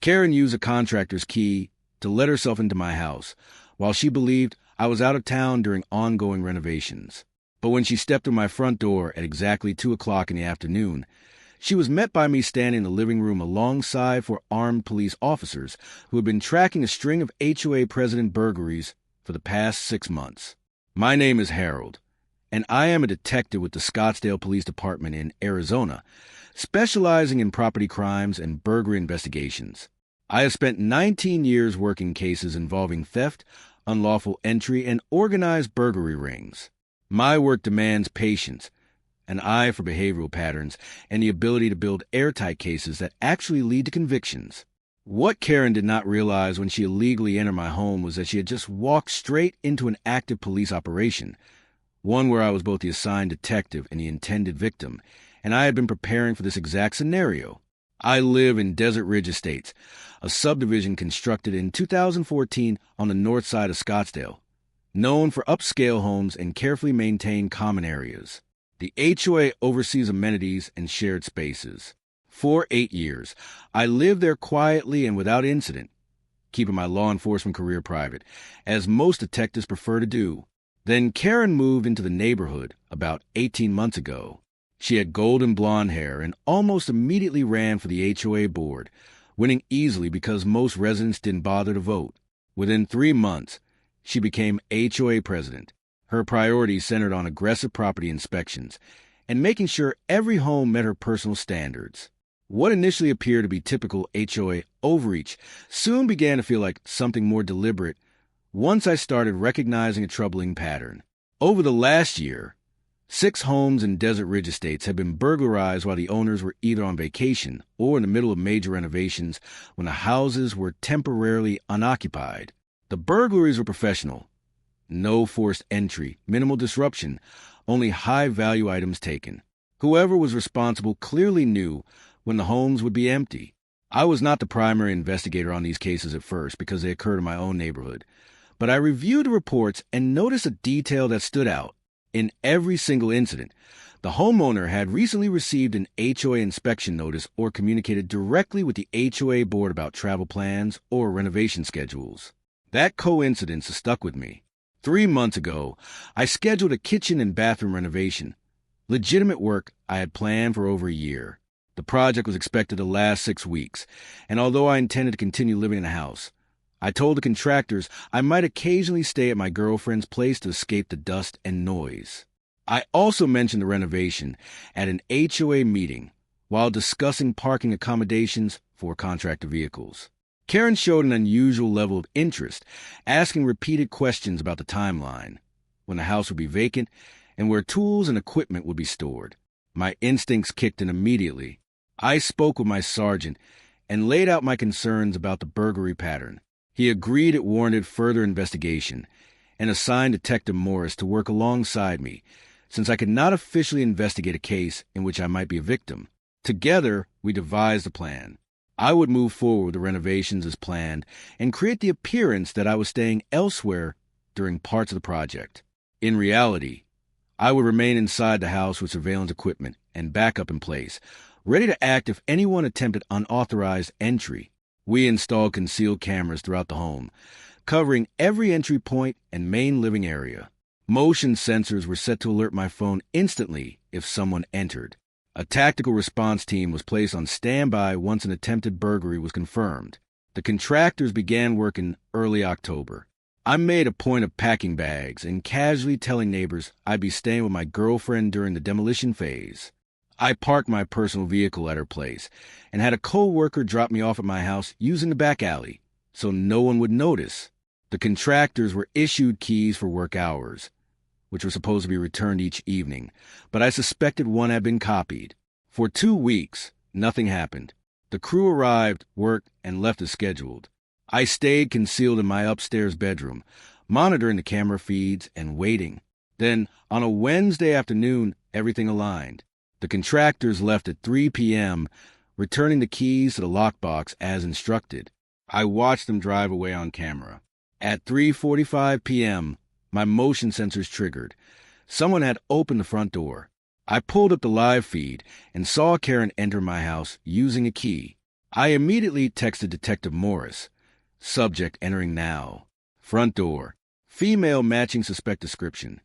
Karen used a contractor's key to let herself into my house, while she believed I was out of town during ongoing renovations. But when she stepped through my front door at exactly 2 o'clock in the afternoon, she was met by me standing in the living room alongside 4 armed police officers who had been tracking a string of HOA president burglaries for the past 6 months. My name is Harold, and I am a detective with the Scottsdale Police Department in Arizona, specializing in property crimes and burglary investigations. I have spent 19 years working cases involving theft, unlawful entry, and organized burglary rings. My work demands patience, an eye for behavioral patterns, and the ability to build airtight cases that actually lead to convictions. What Karen did not realize when she illegally entered my home was that she had just walked straight into an active police operation, one where I was both the assigned detective and the intended victim, and I had been preparing for this exact scenario. I live in Desert Ridge Estates, a subdivision constructed in 2014 on the north side of Scottsdale, known for upscale homes and carefully maintained common areas. The HOA oversees amenities and shared spaces. For 8 years, I lived there quietly and without incident, keeping my law enforcement career private, as most detectives prefer to do. Then Karen moved into the neighborhood about 18 months ago. She had golden blonde hair and almost immediately ran for the HOA board, winning easily because most residents didn't bother to vote. Within 3 months, she became HOA president. Her priorities centered on aggressive property inspections and making sure every home met her personal standards. What initially appeared to be typical HOA overreach soon began to feel like something more deliberate once I started recognizing a troubling pattern. Over the last year, 6 homes in Desert Ridge Estates had been burglarized while the owners were either on vacation or in the middle of major renovations when the houses were temporarily unoccupied. The burglaries were professional. No forced entry, minimal disruption, only high-value items taken. Whoever was responsible clearly knew when the homes would be empty. I was not the primary investigator on these cases at first because they occurred in my own neighborhood, but I reviewed the reports and noticed a detail that stood out. In every single incident, the homeowner had recently received an HOA inspection notice or communicated directly with the HOA board about travel plans or renovation schedules. That coincidence stuck with me. 3 months ago, I scheduled a kitchen and bathroom renovation, legitimate work I had planned for over a year. The project was expected to last 6 weeks, and although I intended to continue living in the house, I told the contractors I might occasionally stay at my girlfriend's place to escape the dust and noise. I also mentioned the renovation at an HOA meeting while discussing parking accommodations for contractor vehicles. Karen showed an unusual level of interest, asking repeated questions about the timeline, when the house would be vacant, and where tools and equipment would be stored. My instincts kicked in immediately. I spoke with my sergeant and laid out my concerns about the burglary pattern. He agreed it warranted further investigation and assigned Detective Morris to work alongside me, since I could not officially investigate a case in which I might be a victim. Together, we devised a plan. I would move forward with the renovations as planned and create the appearance that I was staying elsewhere during parts of the project. In reality, I would remain inside the house with surveillance equipment and backup in place, ready to act if anyone attempted unauthorized entry. We installed concealed cameras throughout the home, covering every entry point and main living area. Motion sensors were set to alert my phone instantly if someone entered. A tactical response team was placed on standby once an attempted burglary was confirmed. The contractors began work in early October. I made a point of packing bags and casually telling neighbors I'd be staying with my girlfriend during the demolition phase. I parked my personal vehicle at her place and had a co-worker drop me off at my house using the back alley, so no one would notice. The contractors were issued keys for work hours, which were supposed to be returned each evening, but I suspected one had been copied. For 2 weeks, nothing happened. The crew arrived, worked, and left as scheduled. I stayed concealed in my upstairs bedroom, monitoring the camera feeds and waiting. Then, on a Wednesday afternoon, everything aligned. The contractors left at 3 p.m., returning the keys to the lockbox as instructed. I watched them drive away on camera. At 3:45 p.m., my motion sensors triggered. Someone had opened the front door. I pulled up the live feed and saw Karen enter my house using a key. I immediately texted Detective Morris. Subject entering now. Front door. Female matching suspect description.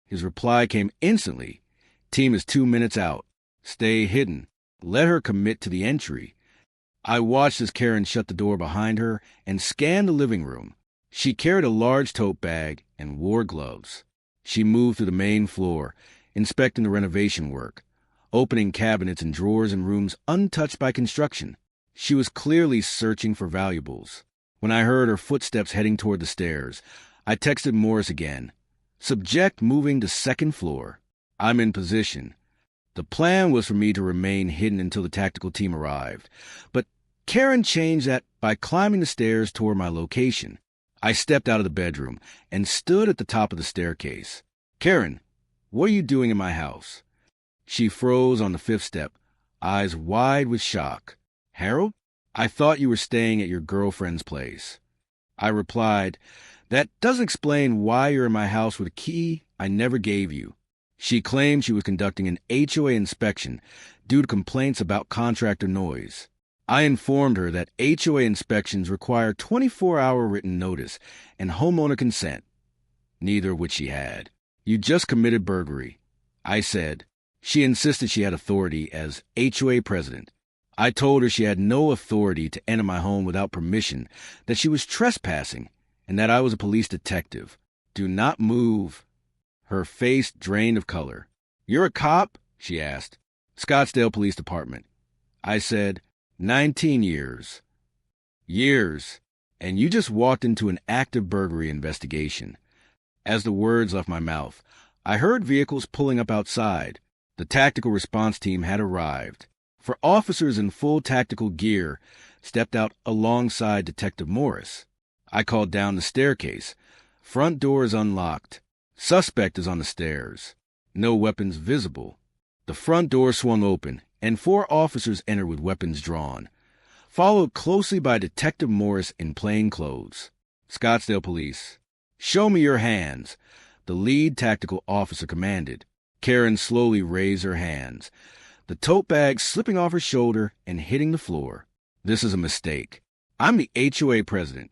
His reply came instantly. Team is 2 minutes out. Stay hidden. Let her commit to the entry. I watched as Karen shut the door behind her and scanned the living room. She carried a large tote bag and wore gloves. She moved through the main floor, inspecting the renovation work, opening cabinets and drawers in rooms untouched by construction. She was clearly searching for valuables. When I heard her footsteps heading toward the stairs, I texted Morris again. Subject moving to second floor. I'm in position. The plan was for me to remain hidden until the tactical team arrived, but Karen changed that by climbing the stairs toward my location. I stepped out of the bedroom and stood at the top of the staircase. Karen, what are you doing in my house? She froze on the fifth step, eyes wide with shock. Harold, I thought you were staying at your girlfriend's place. I replied, that doesn't explain why you're in my house with a key I never gave you. She claimed she was conducting an HOA inspection due to complaints about contractor noise. I informed her that HOA inspections require 24-hour written notice and homeowner consent, neither of which she had. You just committed burglary, I said. She insisted she had authority as HOA president. I told her she had no authority to enter my home without permission, that she was trespassing, and that I was a police detective. Do not move. Her face drained of color. You're a cop? She asked. Scottsdale Police Department. I said, 19 years. Years. And you just walked into an active burglary investigation. As the words left my mouth, I heard vehicles pulling up outside. The tactical response team had arrived. For officers in full tactical gear stepped out alongside Detective Morris. I called down the staircase. Front door is unlocked. Suspect is on the stairs. No weapons visible. The front door swung open, and 4 officers entered with weapons drawn, followed closely by Detective Morris in plain clothes. Scottsdale Police. Show me your hands, the lead tactical officer commanded. Karen slowly raised her hands, the tote bag slipping off her shoulder and hitting the floor. This is a mistake. I'm the HOA president,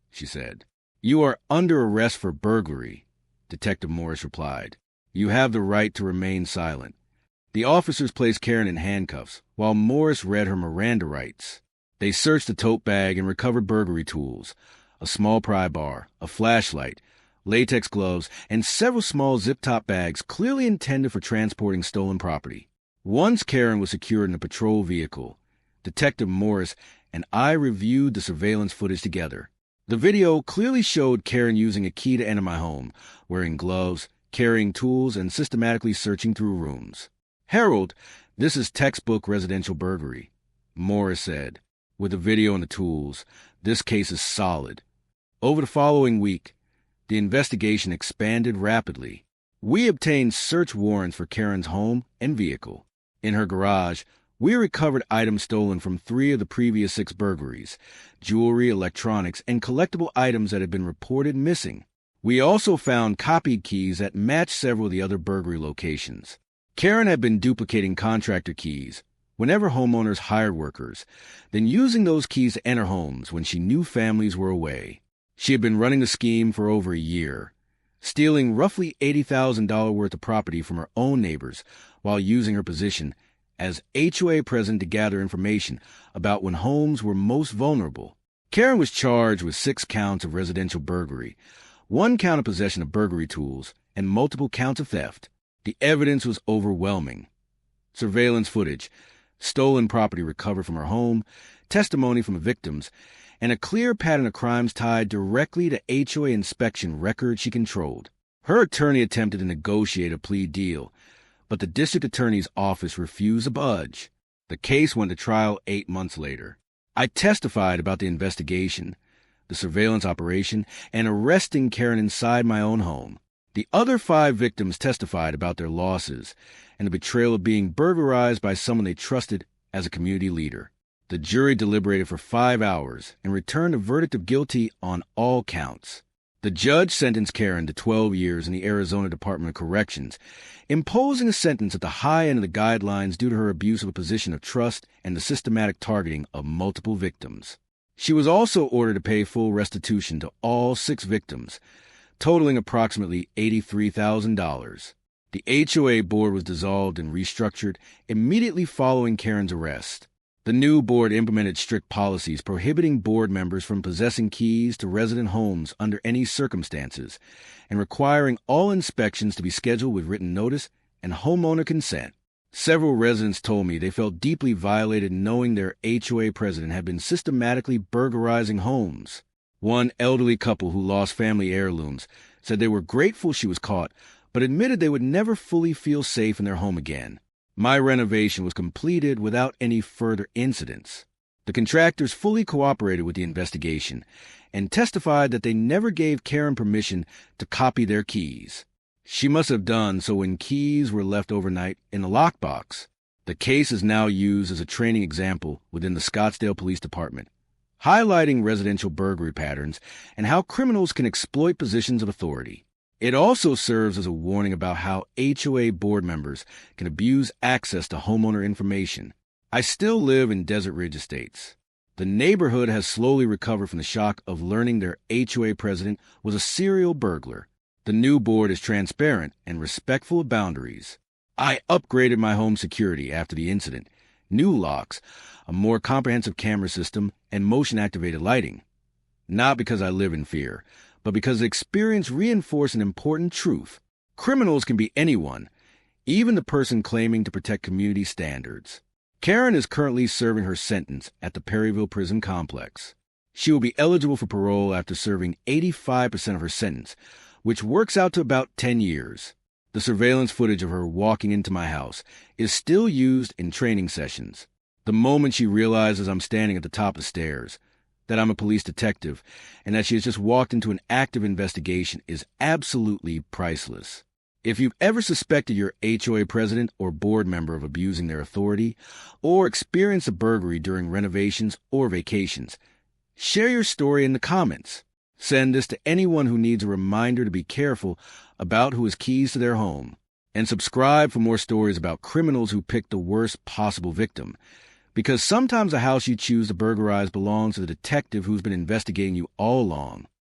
she said. You are under arrest for burglary, Detective Morris replied. You have the right to remain silent. The officers placed Karen in handcuffs, while Morris read her Miranda rights. They searched the tote bag and recovered burglary tools, a small pry bar, a flashlight, latex gloves, and several small zip-top bags clearly intended for transporting stolen property. Once Karen was secured in a patrol vehicle, Detective Morris and I reviewed the surveillance footage together. The video clearly showed Karen using a key to enter my home, wearing gloves, carrying tools, and systematically searching through rooms. Harold, this is textbook residential burglary, Morris said. With the video and the tools, this case is solid. Over the following week, the investigation expanded rapidly. We obtained search warrants for Karen's home and vehicle. In her garage, we recovered items stolen from 3 of the previous 6 burglaries, jewelry, electronics, and collectible items that had been reported missing. We also found copied keys that matched several of the other burglary locations. Karen had been duplicating contractor keys whenever homeowners hired workers, then using those keys to enter homes when she knew families were away. She had been running the scheme for over a year, stealing roughly $80,000 worth of property from her own neighbors while using her position as HOA president to gather information about when homes were most vulnerable. Karen was charged with 6 counts of residential burglary, 1 count of possession of burglary tools, and multiple counts of theft. The evidence was overwhelming. Surveillance footage, stolen property recovered from her home, testimony from victims, and a clear pattern of crimes tied directly to HOA inspection records she controlled. Her attorney attempted to negotiate a plea deal, but the district attorney's office refused to budge. The case went to trial 8 months later. I testified about the investigation, the surveillance operation, and arresting Karen inside my own home. The other 5 victims testified about their losses and the betrayal of being burglarized by someone they trusted as a community leader. The jury deliberated for 5 hours and returned a verdict of guilty on all counts. The judge sentenced Karen to 12 years in the Arizona Department of Corrections, imposing a sentence at the high end of the guidelines due to her abuse of a position of trust and the systematic targeting of multiple victims. She was also ordered to pay full restitution to all 6 victims, totaling approximately $83,000. The HOA board was dissolved and restructured immediately following Karen's arrest. The new board implemented strict policies prohibiting board members from possessing keys to resident homes under any circumstances and requiring all inspections to be scheduled with written notice and homeowner consent. Several residents told me they felt deeply violated knowing their HOA president had been systematically burglarizing homes. One elderly couple who lost family heirlooms said they were grateful she was caught, but admitted they would never fully feel safe in their home again. My renovation was completed without any further incidents. The contractors fully cooperated with the investigation and testified that they never gave Karen permission to copy their keys. She must have done so when keys were left overnight in a lockbox. The case is now used as a training example within the Scottsdale Police Department, highlighting residential burglary patterns and how criminals can exploit positions of authority. It also serves as a warning about how HOA board members can abuse access to homeowner information. I still live in Desert Ridge Estates. The neighborhood has slowly recovered from the shock of learning their HOA president was a serial burglar. The new board is transparent and respectful of boundaries. I upgraded my home security after the incident. New locks, a more comprehensive camera system, and motion-activated lighting. Not because I live in fear, but because the experience reinforced an important truth. Criminals can be anyone, even the person claiming to protect community standards. Karen is currently serving her sentence at the Perryville Prison Complex. She will be eligible for parole after serving 85% of her sentence, which works out to about 10 years. The surveillance footage of her walking into my house is still used in training sessions. The moment she realizes I'm standing at the top of the stairs, that I'm a police detective, and that she has just walked into an active investigation is absolutely priceless. If you've ever suspected your HOA president or board member of abusing their authority, or experienced a burglary during renovations or vacations, share your story in the comments. Send this to anyone who needs a reminder to be careful about who has keys to their home. And subscribe for more stories about criminals who pick the worst possible victim. Because sometimes the house you choose to burglarize belongs to the detective who's been investigating you all along.